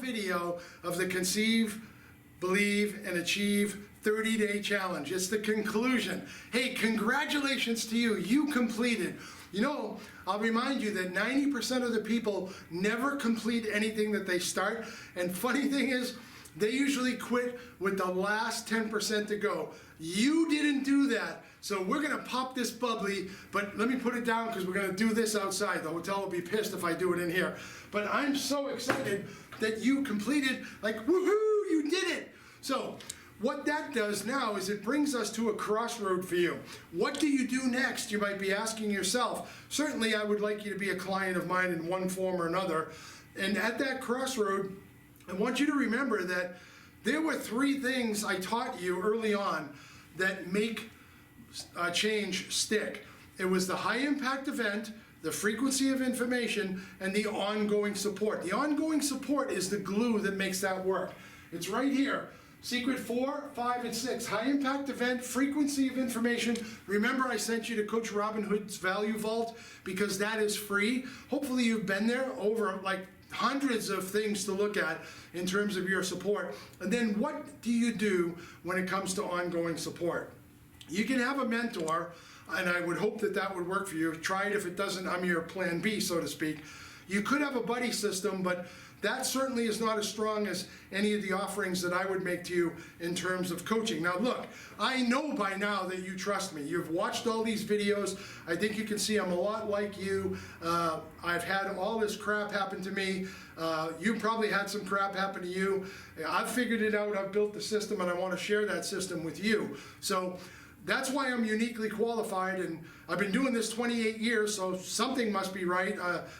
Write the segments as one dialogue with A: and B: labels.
A: video of the Conceive, Believe, and Achieve 30-day challenge. It's the conclusion. Hey, congratulations to you. You completed. You know, I'll remind you that 90% of the people never complete anything that they start. And funny thing is, they usually quit with the last 10% to go. You didn't do that. So we're gonna pop this bubbly, but let me put it down because we're gonna do this outside. The hotel will be pissed if I do it in here. But I'm so excited that you completed, like, woohoo, you did it. So what that does now is it brings us to a crossroad for you. What do you do next? You might be asking yourself. Certainly I would like you to be a client of mine in one form or another. And at that crossroad, I want you to remember that there were 3 things I taught you early on that make change stick. It was the high impact event, the frequency of information, and the ongoing support. The ongoing support is the glue that makes that work. It's right here. Secret 4, 5, and 6. High impact event, frequency of information. Remember I sent you to Coach Robin Hood's Value Vault because that is free. Hopefully you've been there, over like hundreds of things to look at in terms of your support. And then what do you do when it comes to ongoing support? You can have a mentor, and I would hope that that would work for you. Try it. If it doesn't, I'm your plan B, so to speak. You could have a buddy system, but that certainly is not as strong as any of the offerings that I would make to you in terms of coaching. Now look, I know by now that you trust me. You've watched all these videos. I think you can see I'm a lot like you. I've had all this crap happen to me. You probably had some crap happen to you. I've figured it out. I've built the system, and I want to share that system with you. So that's why I'm uniquely qualified, and I've been doing this 28 years, so something must be right.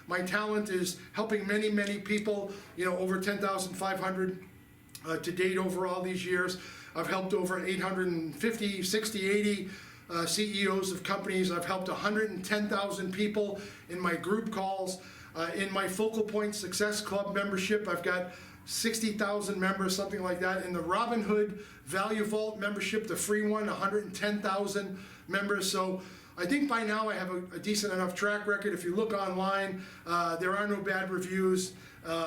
A: My talent is helping many, many people, you know, over 10,500 to date over all these years. I've helped over 850, 60, 80 CEOs of companies. I've helped 110,000 people in my group calls. In my Focal Point Success Club membership, I've got 60,000 members, something like that. In the Robin Hood Value Vault membership, the free one, 110,000 members. So I think by now I have a decent enough track record. If you look online, there are no bad reviews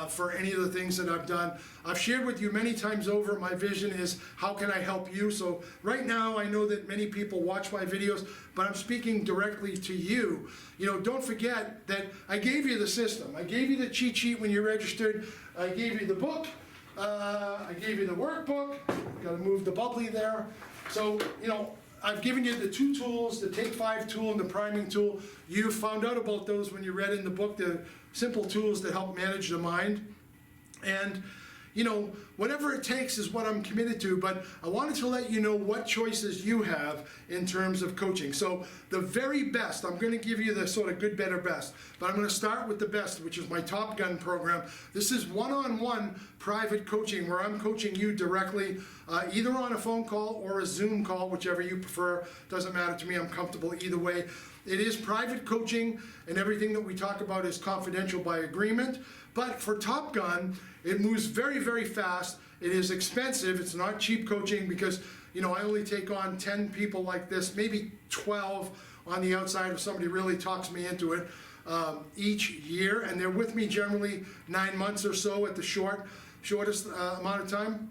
A: for any of the things that I've done. I've shared with you many times over, my vision is how can I help you? So right now I know that many people watch my videos, but I'm speaking directly to you. You know, don't forget that I gave you the system. I gave you the cheat sheet when you registered. I gave you the book. I gave you the workbook. Got to move the bubbly there. So, you know, I've given you the 2 tools, the Take 5 tool and the priming tool. You found out about those when you read in the book, the simple tools that help manage the mind. And, you know, whatever it takes is what I'm committed to, but I wanted to let you know what choices you have in terms of coaching. So the very best, I'm gonna give you the sort of good, better, best, but I'm gonna start with the best, which is my Top Gun program. This is one-on-one private coaching where I'm coaching you directly, either on a phone call or a Zoom call, whichever you prefer. Doesn't matter to me, I'm comfortable either way. It is private coaching, and everything that we talk about is confidential by agreement. But for Top Gun, it moves very, very fast. It is expensive. It's not cheap coaching because, you know, I only take on 10 people like this, maybe 12 on the outside if somebody really talks me into it each year. And they're with me generally 9 months or so at the shortest amount of time.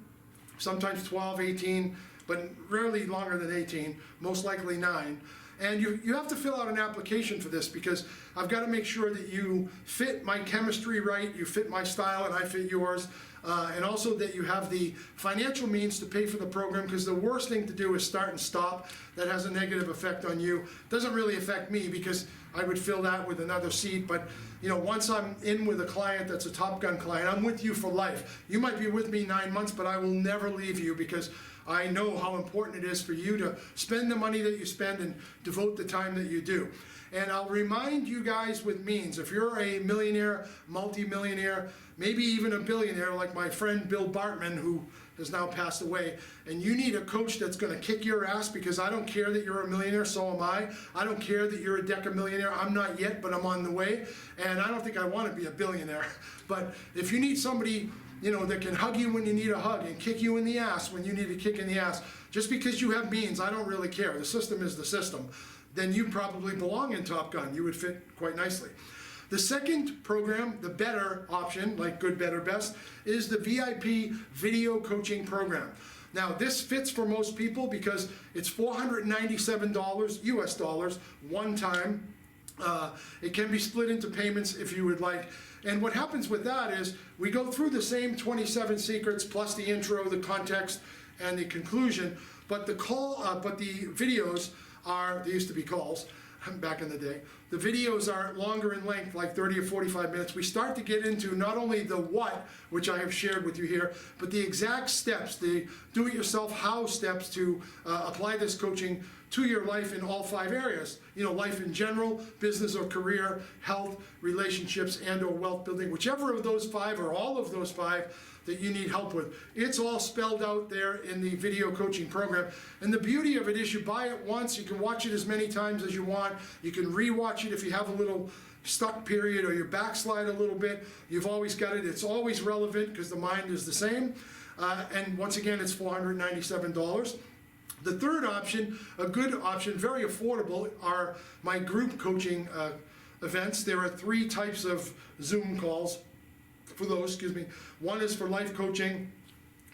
A: Sometimes 12, 18, but rarely longer than 18, most likely 9. And you have to fill out an application for this because I've got to make sure that you fit my chemistry right, you fit my style, and I fit yours. And also that you have the financial means to pay for the program, because the worst thing to do is start and stop. That has a negative effect on you. Doesn't really affect me because I would fill that with another seat, but you know, once I'm in with a client that's a Top Gun client, I'm with you for life. You might be with me 9 months, but I will never leave you because I know how important it is for you to spend the money that you spend and devote the time that you do. And I'll remind you guys with means, if you're a millionaire, multi-millionaire, maybe even a billionaire like my friend Bill Bartman, who has now passed away, and you need a coach that's gonna kick your ass, because I don't care that you're a millionaire, so am I. I don't care that you're a decamillionaire. I'm not yet, but I'm on the way. And I don't think I wanna be a billionaire. But if you need somebody, you know, that can hug you when you need a hug and kick you in the ass when you need a kick in the ass, just because you have means, I don't really care. The system is the system. Then you probably belong in Top Gun. You would fit quite nicely. The second program, the better option, like good, better, best, is the VIP video coaching program. Now, this fits for most people because it's $497 US dollars one time. It can be split into payments if you would like. And what happens with that is we go through the same 27 secrets plus the intro, the context, and the conclusion. But the videos are, they used to be calls back in the day. The videos are longer in length, like 30 or 45 minutes. We start to get into not only the what, which I have shared with you here, but the exact steps, the do-it-yourself how steps to apply this coaching to your life in all 5 areas. You know, life in general, business or career, health, relationships, and or wealth building, whichever of those 5 or all of those 5 that you need help with. It's all spelled out there in the video coaching program. And the beauty of it is you buy it once, you can watch it as many times as you want. You can re-watch it if you have a little stuck period or you backslide a little bit. You've always got it. It's always relevant because the mind is the same. And once again, it's $497. The third option, a good option, very affordable, are my group coaching events. There are 3 types of Zoom calls for those, excuse me. One is for life coaching,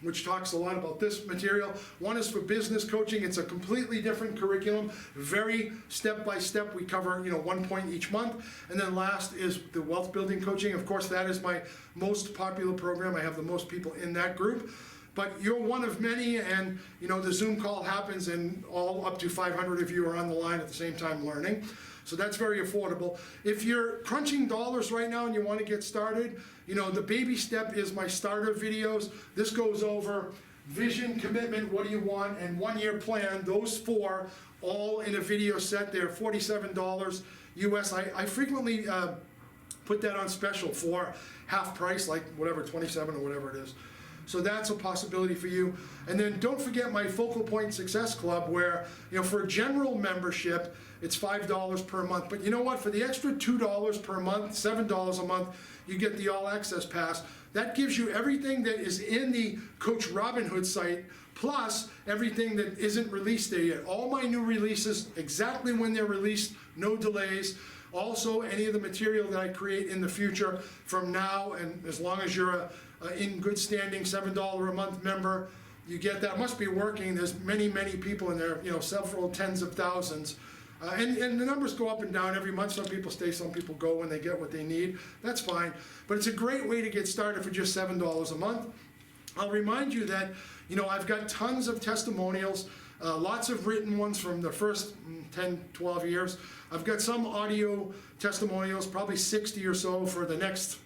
A: which talks a lot about this material. One is for business coaching. It's a completely different curriculum, very step-by-step. We cover, 1 point each month. And then last is the wealth building coaching. Of course, that is my most popular program. I have the most people in that group. But you're one of many, and the Zoom call happens and all up to 500 of you are on the line at the same time learning. So that's very affordable. If you're crunching dollars right now and you want to get started, the baby step is my starter videos. This goes over vision, commitment, what do you want, and 1-year plan. Those 4 all in a video set. They're $47 US. I frequently put that on special for half price, like whatever, 27 or whatever it is. So that's a possibility for you. And then don't forget my Focal Point Success Club where, for general membership, it's $5 per month. But you know what? For the extra $2 per month, $7 a month, you get the All Access Pass. That gives you everything that is in the Coach Robinhood site, plus everything that isn't released there yet. All my new releases, exactly when they're released, no delays. Also, any of the material that I create in the future from now, and as long as you're in good standing $7 a month member, you get that. It must be working. There's many, many people in there, several tens of thousands. And the numbers go up and down every month. Some people stay, some people go when they get what they need. That's fine. But it's a great way to get started for just $7 a month. I'll remind you that, I've got tons of testimonials, lots of written ones from the first 10, 12 years. I've got some audio testimonials, probably 60 or so for the next,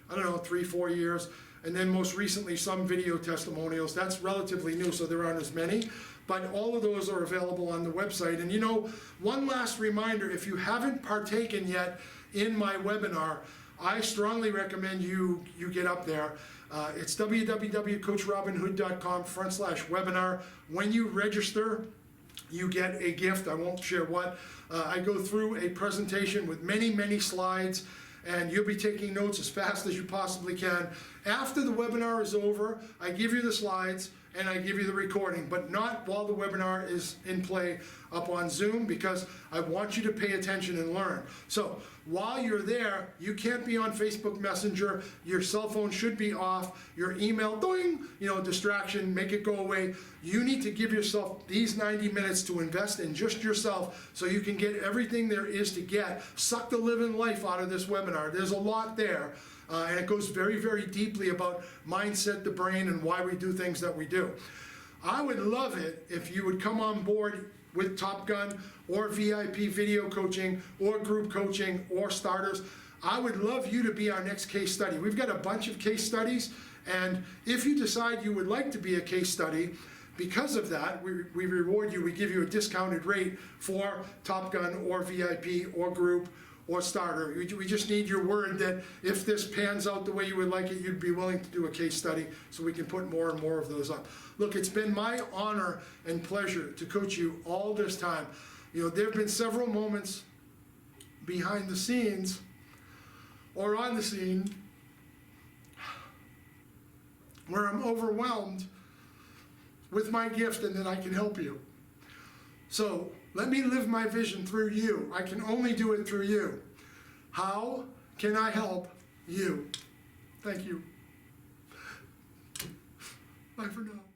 A: 3, 4 years. And then most recently, some video testimonials. That's relatively new, so there aren't as many. But all of those are available on the website. And one last reminder, if you haven't partaken yet in my webinar, I strongly recommend you get up there. It's www.coachrobinhood.com/webinar. When you register, you get a gift. I won't share what. I go through a presentation with many, many slides, and you'll be taking notes as fast as you possibly can. After the webinar is over, I give you the slides and I give you the recording, but not while the webinar is in play up on Zoom, because I want you to pay attention and learn. So while you're there, you can't be on Facebook Messenger. Your cell phone should be off. Your email, doing, distraction, make it go away. You need to give yourself these 90 minutes to invest in just yourself so you can get everything there is to get. Suck the living life out of this webinar. There's a lot there. And it goes very, very deeply about mindset, the brain, and why we do things that we do. I would love it if you would come on board with Top Gun or VIP video coaching or group coaching or starters. I would love you to be our next case study. We've got a bunch of case studies, and if you decide you would like to be a case study, because of that, we reward you. We give you a discounted rate for Top Gun or VIP or group or starter. We just need your word that if this pans out the way you would like it, you'd be willing to do a case study so we can put more and more of those up. Look, it's been my honor and pleasure to coach you all this time. There have been several moments behind the scenes or on the scene where I'm overwhelmed with my gift and that I can help you. So let me live my vision through you. I can only do it through you. How? can I help you? Thank you. Bye for now.